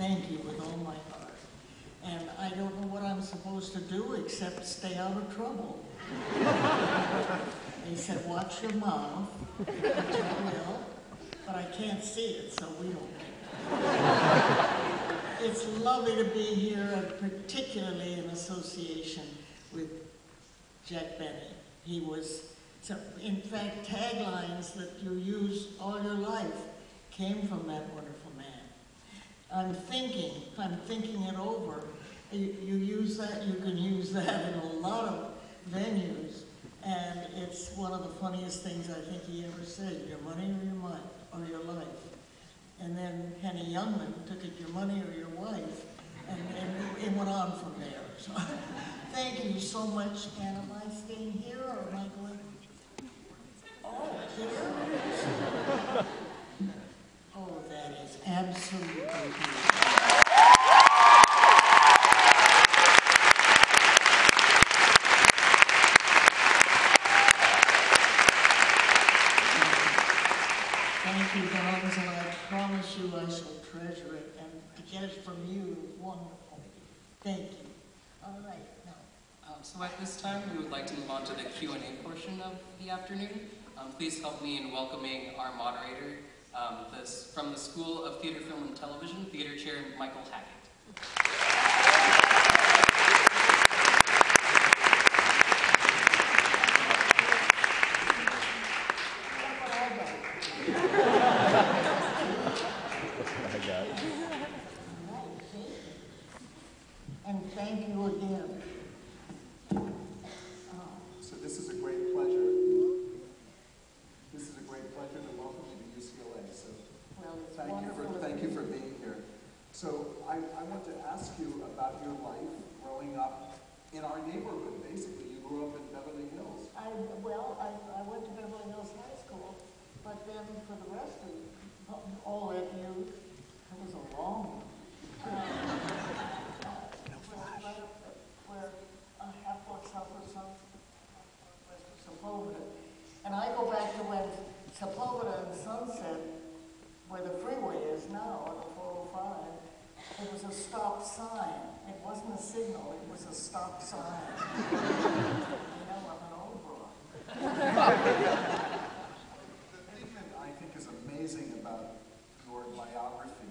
thank you with all my heart. And I don't know what I'm supposed to do except stay out of trouble. They said, watch your mouth, which I will, but I can't see it, so we don't. It's lovely to be here, and particularly in association with Jack Benny. He was, in fact, taglines that you use all your life came from that wonderful man. I'm thinking it over. You use that, you can use that in a lot of venues, and it's one of the funniest things I think he ever said, your money or your mind, or your life. And then Henny Youngman took it, your money or your wife, and it went on from there. So, thank you so much. And am I staying here or am I going? Oh, here? Oh, that is absolutely beautiful. Thank you, darlings, and I promise you I shall treasure it, and to get it from you is wonderful. Thank you. All right, now. So at this time, we would like to move on to the Q&A portion of the afternoon. Please help me in welcoming our moderator, from the School of Theater, Film, and Television, Theater Chair Michael Hackett. And thank you again. So this is a great pleasure. This is a great pleasure to welcome you to UCLA. So thank you for being here. So I want to ask you about your life growing up in our neighborhood. Basically, you grew up in Beverly Hills. I went to Beverly Hills High School, but then for the rest of all that youth, it was a long where half block south of west of Sepulveda. And I go back to when Sepulveda and Sunset, where the freeway is now on the 405, it was a stop sign. It wasn't a signal, it was a stop sign. You know, I'm an old broad. The thing that I think is amazing about your biography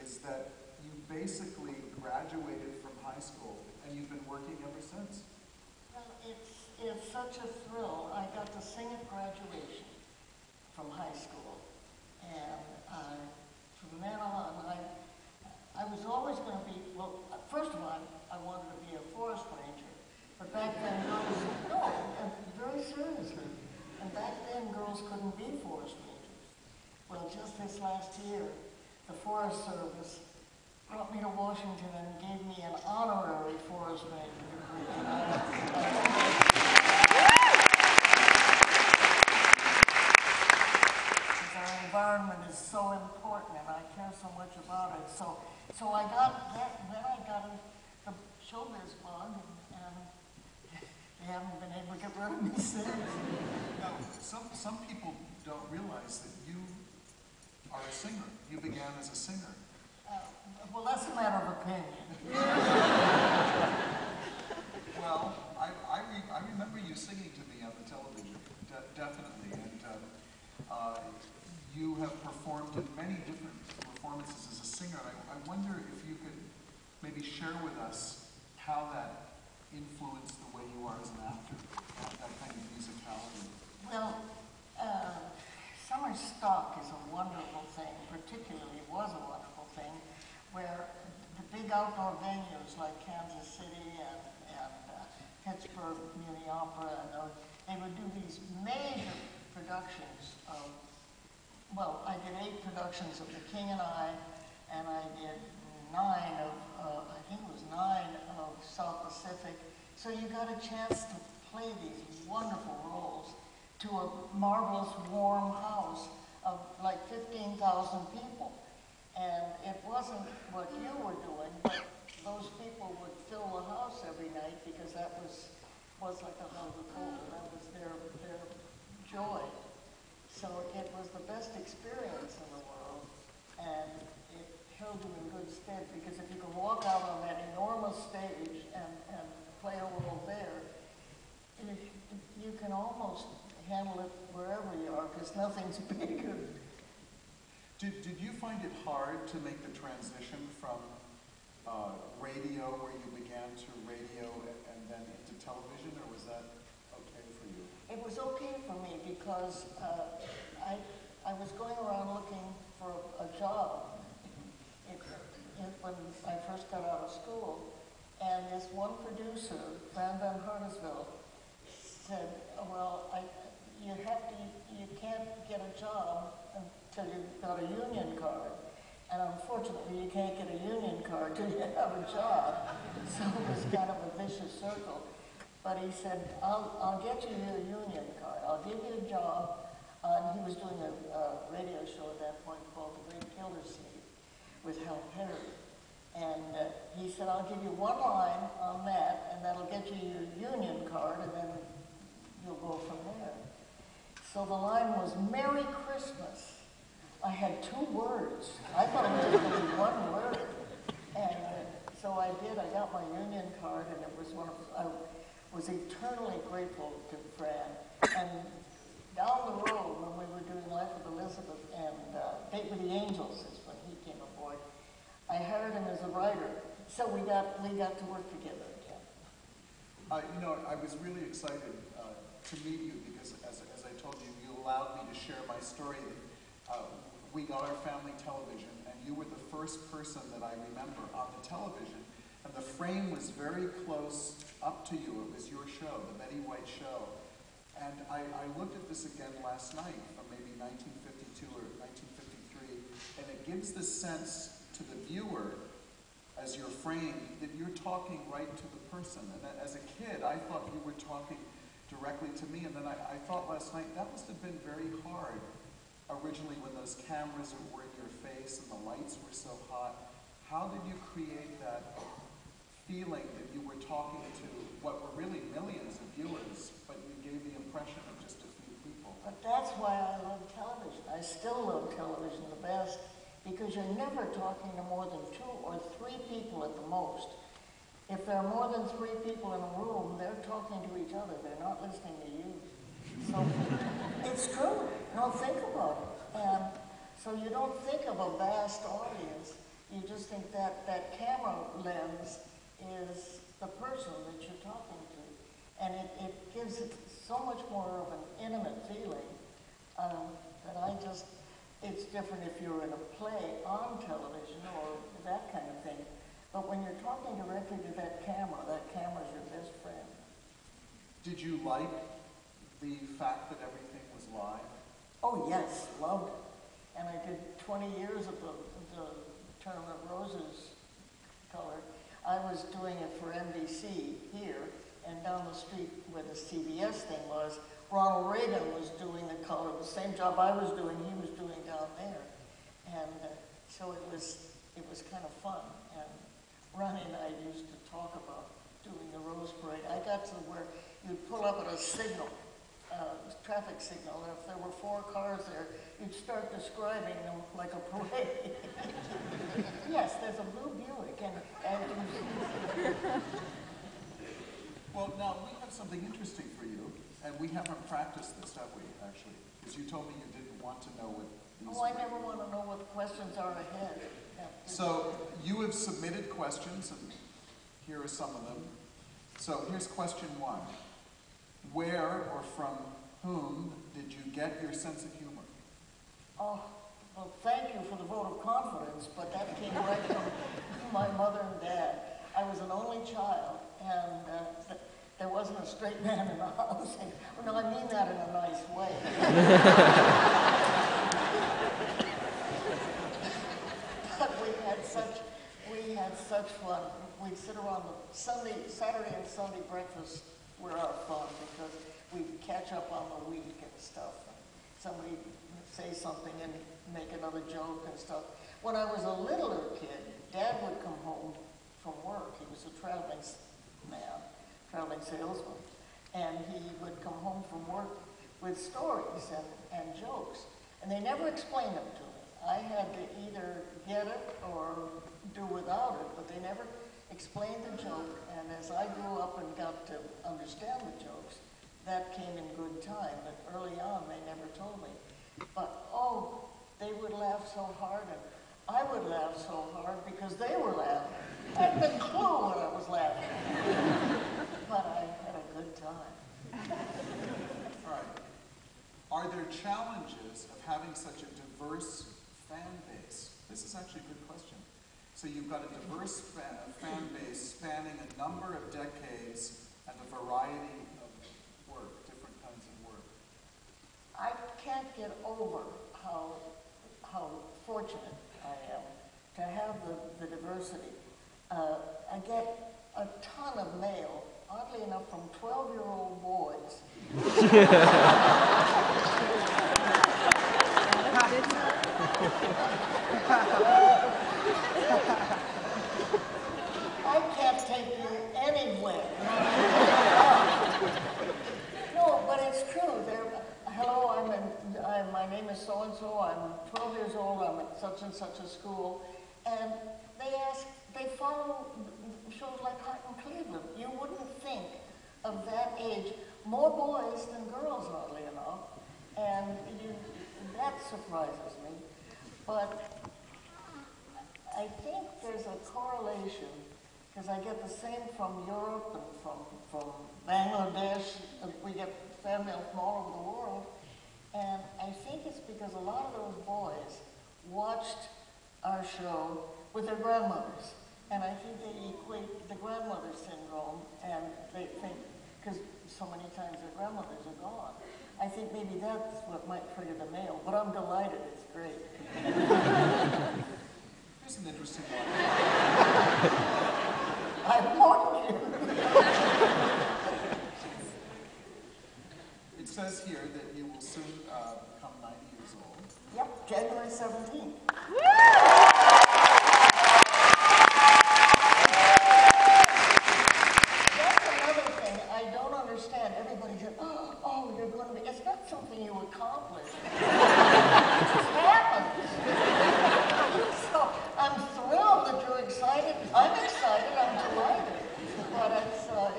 is that you basically graduated from high school and you've been working ever since. Well, it's such a thrill. I got to sing at graduation from high school, and from then on, I was always going to be, well, first of all, I wanted to be a forest ranger, but back then girls, no, very seriously, and back then girls couldn't be forest rangers. Well, just this last year, the Forest Service brought me to Washington and gave me an honorary forest ranger degree. Because our environment is so important and I care so much about it. So I got that, then I got the showbiz bug, and they haven't been able to get rid of me since. Now, some people don't realize that you are a singer. You began as a singer. Well, that's a matter of opinion. Well, I remember you singing to me on the television, definitely, and you have performed in many different performances as a singer. I wonder if you could maybe share with us how that influenced the way you are as an actor, that kind of musicality. Well, summer stock is a wonderful thing, particularly was a wonderful thing, where the big outdoor venues like Kansas City and Pittsburgh Muni Opera, and they would do these major productions of, well, I did 8 productions of The King and I did 9 of, I think it was 9 of South Pacific. So you got a chance to play these wonderful roles to a marvelous warm house of like 15,000 people. And it wasn't what you were doing, but those people would fill the house every night because that was like a hug of cold. That was their joy. So it was the best experience in the world, and it held you in good stead. because if you can walk out on that enormous stage and play a role there, you can almost handle it wherever you are, because nothing's bigger. Did you find it hard to make the transition from radio, where you began, to radio and then into television, or was that okay for you? It was okay for me because I was going around looking for a job when I first got out of school, and this one producer, Fran Van Harnisville, said, well, you can't get a job until you've got a union card. And unfortunately, you can't get a union card till you have a job. So it was kind of a vicious circle. But he said, I'll get you your union card. I'll give you a job. And he was doing a radio show at that point called The Great Gildersleeve with Hal Perry. And he said, I'll give you one line on that, and that'll get you your union card, and then you'll go from there. So the line was, Merry Christmas. I had 2 words. I thought it was just going to be 1 word. And so I did. I got my union card, and it was I was eternally grateful to Fran. And down the road, when we were doing Life with Elizabeth and Date with the Angels is when he came aboard, I hired him as a writer. So we got to work together again. You know, I was really excited to meet you because, as I told you, you allowed me to share my story. We got our family television, and you were the first person that I remember on the television, and the frame was very close up to you. It was your show, the Betty White show. And I looked at this again last night from maybe 1952 or 1953, and it gives the sense to the viewer, as you're framed, that you're talking right to the person. And as a kid, I thought you were talking directly to me, and then I thought last night, that must have been very hard originally when those cameras were in your face and the lights were so hot. How did you create that feeling that you were talking to what were really millions of viewers, but you gave the impression of just a few people? But that's why I love television. I still love television the best, because you're never talking to more than 2 or 3 people at the most. If there are more than 3 people in a room, they're talking to each other. They're not listening to you. So it's true. Don't think about it. And so you don't think of a vast audience. You just think that that camera lens is the person that you're talking to. And it gives it so much more of an intimate feeling that it's different if you're in a play on television or that kind of thing. But when you're talking directly to that camera's your best friend. Did you like the fact that everything was live? Oh yes, loved it. And I did 20 years of the Tournament of Roses color. I was doing it for NBC here, and down the street where the CBS thing was, Ronald Reagan was doing the color, the same job I was doing, he was doing down there. And so it was kind of fun. And Ronnie and I used to talk about doing the Rose Parade. I got to where you'd pull up at a signal, traffic signal, and if there were 4 cars there, you'd start describing them like a parade. Yes, there's a blue Buick, and Well, now, we have something interesting for you, and we haven't practiced this, have we, actually? Because you told me you didn't want to know what these I never want to know what the questions are ahead. So, you have submitted questions, and here are some of them. So, here's question 1. Where or from whom did you get your sense of humor? Oh, well, thank you for the vote of confidence, but that came right from my mother and dad. I was an only child, and there wasn't a straight man in the house. No, I mean that in a nice way. But we had such fun. We'd sit around the Saturday and Sunday breakfast were our fun, because we'd catch up on the week and stuff. Somebody would say something and make another joke and stuff. When I was a littler kid, Dad would come home from work. He was a traveling salesman. And he would come home from work with stories and jokes. And they never explained them to me. I had to either get it or do without it, but they never explained the joke, and as I grew up and got to understand the jokes, that came in good time, but early on they never told me. But, oh, they would laugh so hard, and I would laugh so hard because they were laughing. I had no clue when I was laughing. But I had a good time. All right. Are there challenges of having such a diverse fan base? This is actually a good question. So you've got a diverse fan base spanning a number of decades and a variety of work, different kinds of work. I can't get over how fortunate I am to have the diversity. I get a ton of mail, oddly enough, from 12-year-old boys. I can't take you anywhere. No, but it's true. Hello, my name is so-and-so, I'm 12 years old, I'm at such and such a school, and they follow shows like Hot in Cleveland. You wouldn't think of that age, more boys than girls, oddly enough, and that surprises me. But I think there's a correlation, because I get the same from Europe and from Bangladesh, and we get fan mail from all over the world, and I think it's because a lot of those boys watched our show with their grandmothers, and I think they equate the grandmother syndrome, and they think, because so many times their grandmothers are gone, I think maybe that's what might trigger the mail, but I'm delighted, it's great. Here's an interesting one. I warned you. It says here that you will soon become 90 years old. Yep, January 17th. That's another thing I don't understand. Everybody says, oh, you're going to be, it's not something you accomplish. It just happens. So I'm thrilled that you're excited. I'm excited, I'm delighted. But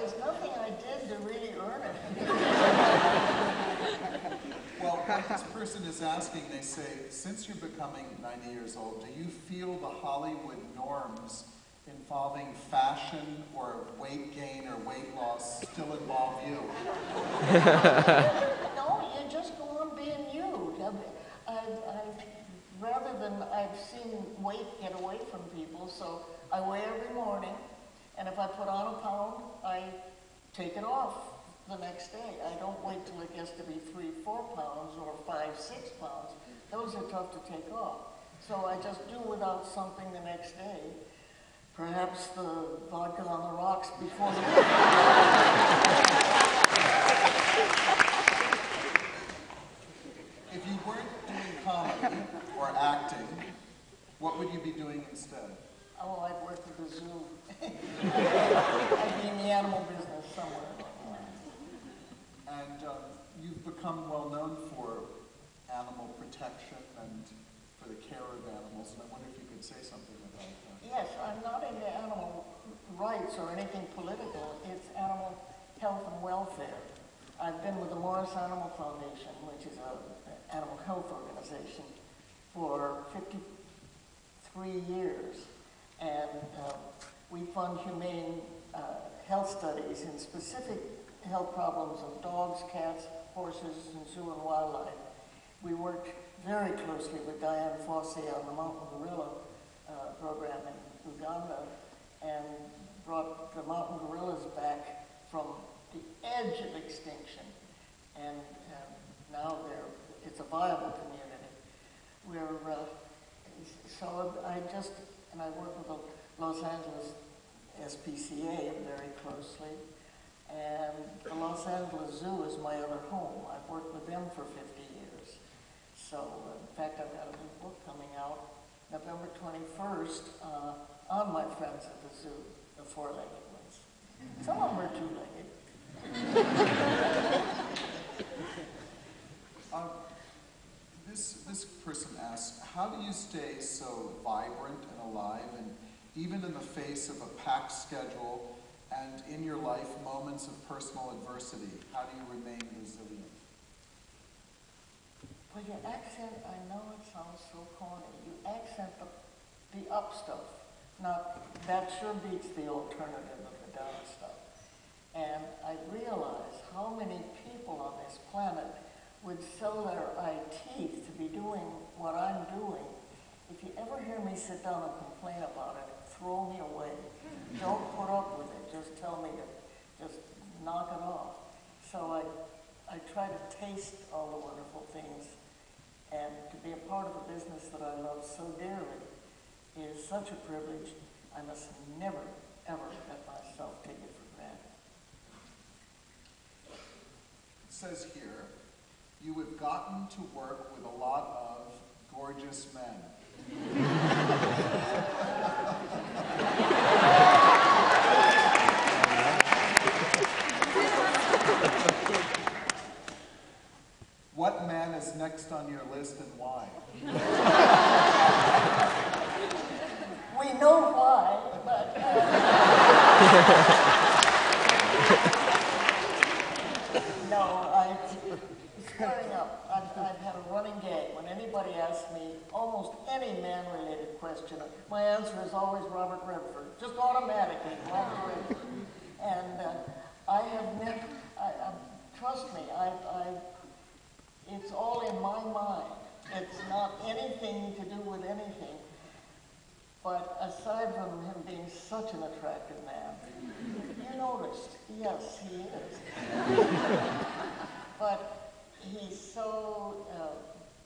it's nothing I did to really earn it. Well, what this person is asking, they say, since you're becoming 90 years old, do you feel the Hollywood norms involving fashion or weight gain or weight loss still involve you? No, you just go on being you. Rather than I've seen weight get away from people, so I weigh every morning, and if I put on a pound, I take it off the next day. I don't wait till it gets to be 3-4 pounds or 5-6 pounds. Those are tough to take off. So I just do without something the next day. Perhaps the vodka on the rocks before the If you weren't doing comedy or acting, what would you be doing instead? Oh, I'd work at the zoo. I'd be in the animal business somewhere. And you've become well known for animal protection and for the care of animals, and I wonder if you could say something about that. Yes, I'm not into animal rights or anything political. It's animal health and welfare. I've been with the Morris Animal Foundation, which is an animal health organization, for 53 years. And we fund humane health studies in specific health problems of dogs, cats, horses, and zoo and wildlife. We worked very closely with Diane Fossey on the mountain gorilla program in Uganda and brought the mountain gorillas back from the edge of extinction. And now it's a viable community. I work with the Los Angeles SPCA very closely. And the Los Angeles Zoo is my other home. I've worked with them for 50 years. So, in fact, I've got a new book coming out November 21st on my friends at the zoo, the four-legged ones. Some of them are two-legged. This person asks, how do you stay so vibrant and alive even in the face of a packed schedule and in your life moments of personal adversity? How do you remain resilient? Well, you accent, I know it sounds so corny, you accent the up stuff. Now, that sure beats the alternative of the down stuff. And I realize how many people on this planet would sell their eye teeth to be doing what I'm doing. If you ever hear me sit down and complain about it, throw me away. Don't put up with it. Just tell me to just knock it off. So I try to taste all the wonderful things. And to be a part of a business that I love so dearly is such a privilege. I must never, ever let myself take it for granted. It says here, you have gotten to work with a lot of gorgeous men. What man is next on your list and why? We know why, but starting up, I've had a running gag. When anybody asks me almost any man-related question, my answer is always Robert Redford, just automatically, Robert Redford. And I have never, trust me, it's all in my mind. It's not anything to do with anything. But aside from him being such an attractive man, you noticed, yes, he is. But he's so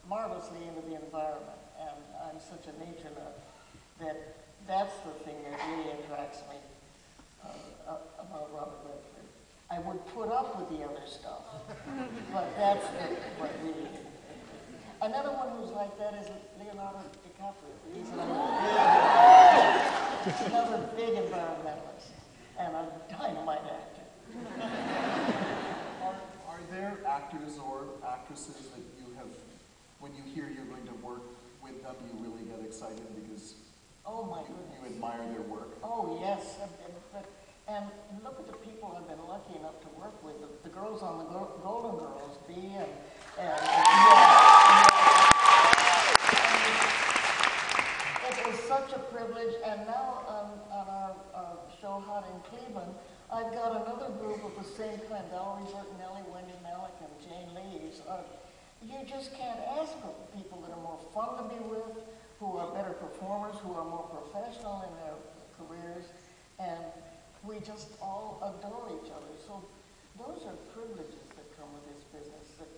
marvelously into the environment, and I'm such a nature nut, that that's the thing that really attracts me about Robert Redford. I would put up with the other stuff, but that's what really. Another one who's like that is Leonardo DiCaprio. He's another big environmentalist and a dynamite actor. Are there actors or actresses that you have, when you hear you're going to work with them, you really get excited because oh my goodness, you admire their work? Oh yes, and look at the people I've been lucky enough to work with. The girls on the Golden Girls, Bea and it was such a privilege. And now on our show Hot in Cleveland, I've got another group of the same kind: Valerie Bertinelli, Wendy Malick, and Jane Lees. You just can't ask for people that are more fun to be with, who are better performers, who are more professional in their careers, and we just all adore each other. So those are privileges that come with this business, that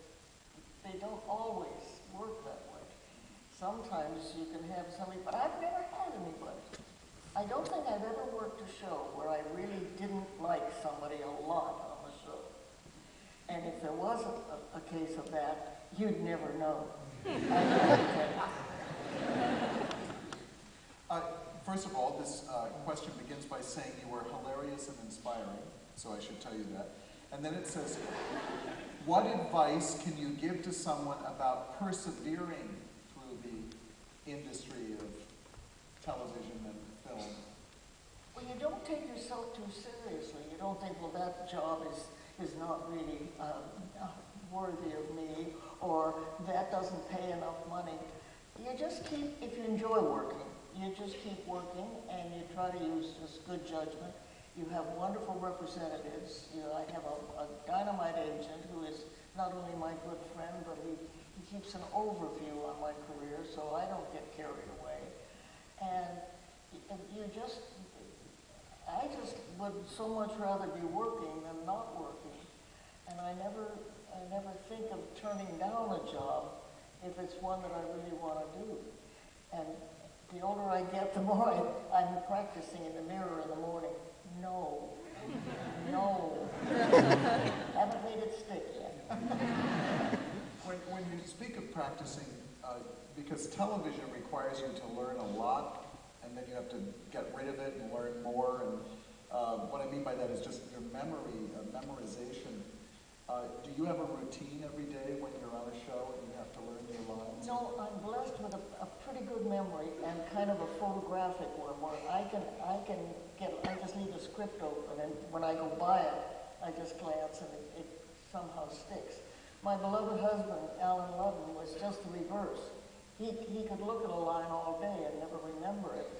they don't always work that way. Sometimes you can have somebody, but I've never had anybody. I don't think I've ever worked a show where I really didn't like somebody a lot on the show. And if there was a case of that, you'd never know. First of all, this question begins by saying you were hilarious and inspiring, so I should tell you that. And then it says, what advice can you give to someone about persevering through the industry of television and film? Well, you don't take yourself too seriously. You don't think, well, that job is not really worthy of me, or that doesn't pay enough money. You just keep, if you enjoy working, you just keep working, and you try to use just good judgment. You have wonderful representatives. I have a dynamite agent who is not only my good friend, but he keeps an overview on my career, so I don't get carried away. And I just would so much rather be working than not working. And I never think of turning down a job if it's one that I really want to do. And the older I get, the more I'm practicing in the mirror in the morning. No. No. Haven't made it stick yet. When you speak of practicing, because television requires you to learn a lot, and then you have to get rid of it and learn more, and what I mean by that is just your memory, memorization. Do you have a routine every day when you're on a show and you have to learn your lines? No, I'm blessed with a pretty good memory and kind of a photographic one where I just need the script open, and when I go by it, I just glance and it somehow sticks. My beloved husband, Alan Ludden, was just the reverse. He could look at a line all day and never remember it,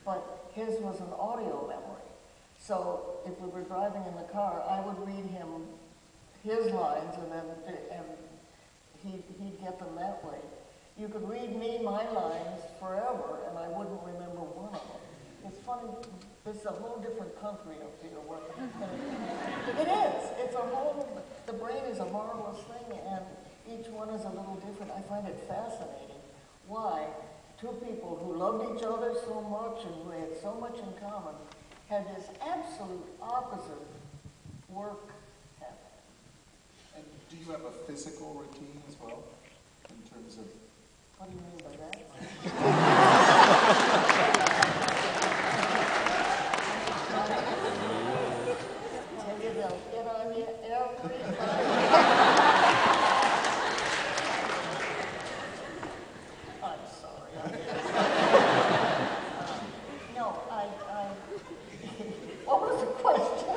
but his was an audio memory. So if we were driving in the car, I would read him his lines, and he'd get them that way. You could read me my lines forever, and I wouldn't remember one of them. It's funny, this is a whole different country up here. It is. The brain is a marvelous thing, and each one is a little different. I find it fascinating why two people who loved each other so much and who had so much in common had this absolute opposite work habit. And do you have a physical routine as well, in terms of... What do you mean by that? Tell you they'll get on you every time. I'm sorry. No, what was the question?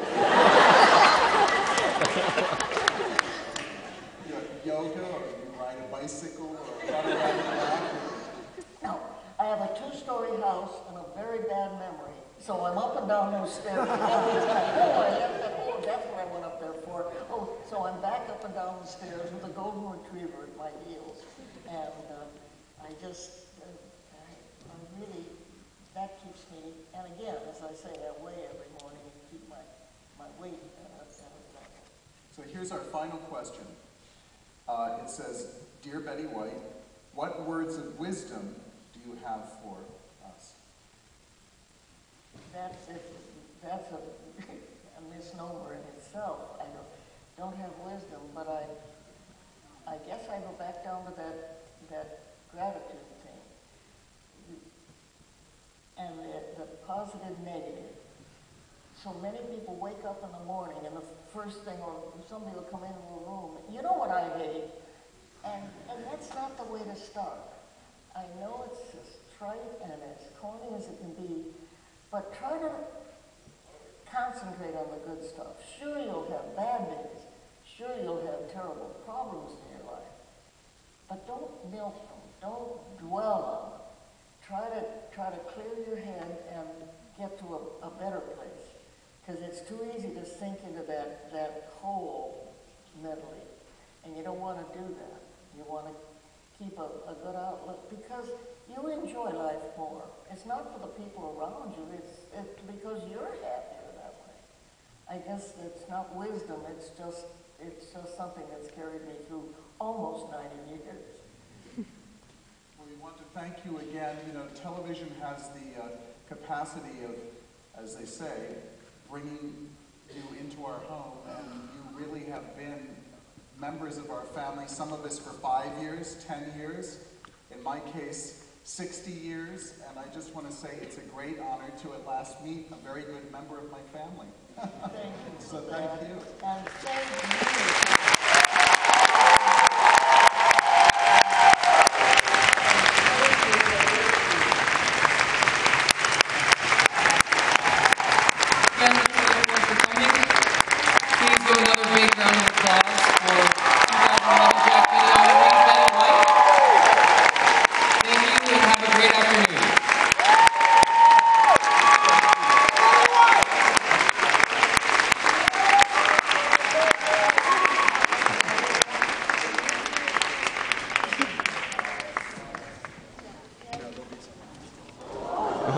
Yoga, or you ride a bicycle, or run around the block? No, I have a two-story house and a very bad memory, so I'm up and down those stairs every time. Oh, I left that. Oh, that's what I went up there for. Oh, so I'm back up and down the stairs with a golden retriever at my heels, and I really, that keeps me. And again, as I say, I weigh every morning and keep my weight at a level. So here's our final question. It says, Dear Betty White, what words of wisdom do you have for us? That's a misnomer in itself. I don't have wisdom, but I guess I go back down to that gratitude thing. And the positive, negative. So many people wake up in the morning and the first thing, or somebody will come into a room, you know what I hate? And that's not the way to start. I know it's as trite and as corny as it can be, but try to concentrate on the good stuff. Sure, you'll have bad days. Sure, you'll have terrible problems in your life. But don't milk them. Don't dwell on them. Try to clear your head and get to a better place. Because it's too easy to sink into that hole mentally. And you don't want to do that. You want to keep a good outlook because you enjoy life more. It's not for the people around you, it's because you're happier that way. I guess it's not wisdom, it's just something that's carried me through almost 90 years. Well, we want to thank you again. You know, television has the capacity of, as they say, bringing you into our home, and you really have been members of our family, some of us for 5 years, 10 years, in my case, 60 years, and I just want to say it's a great honor to at last meet a very good member of my family. Thank you. So thank you. And thank you.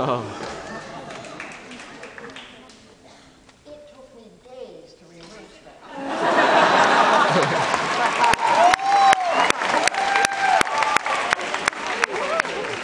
Oh.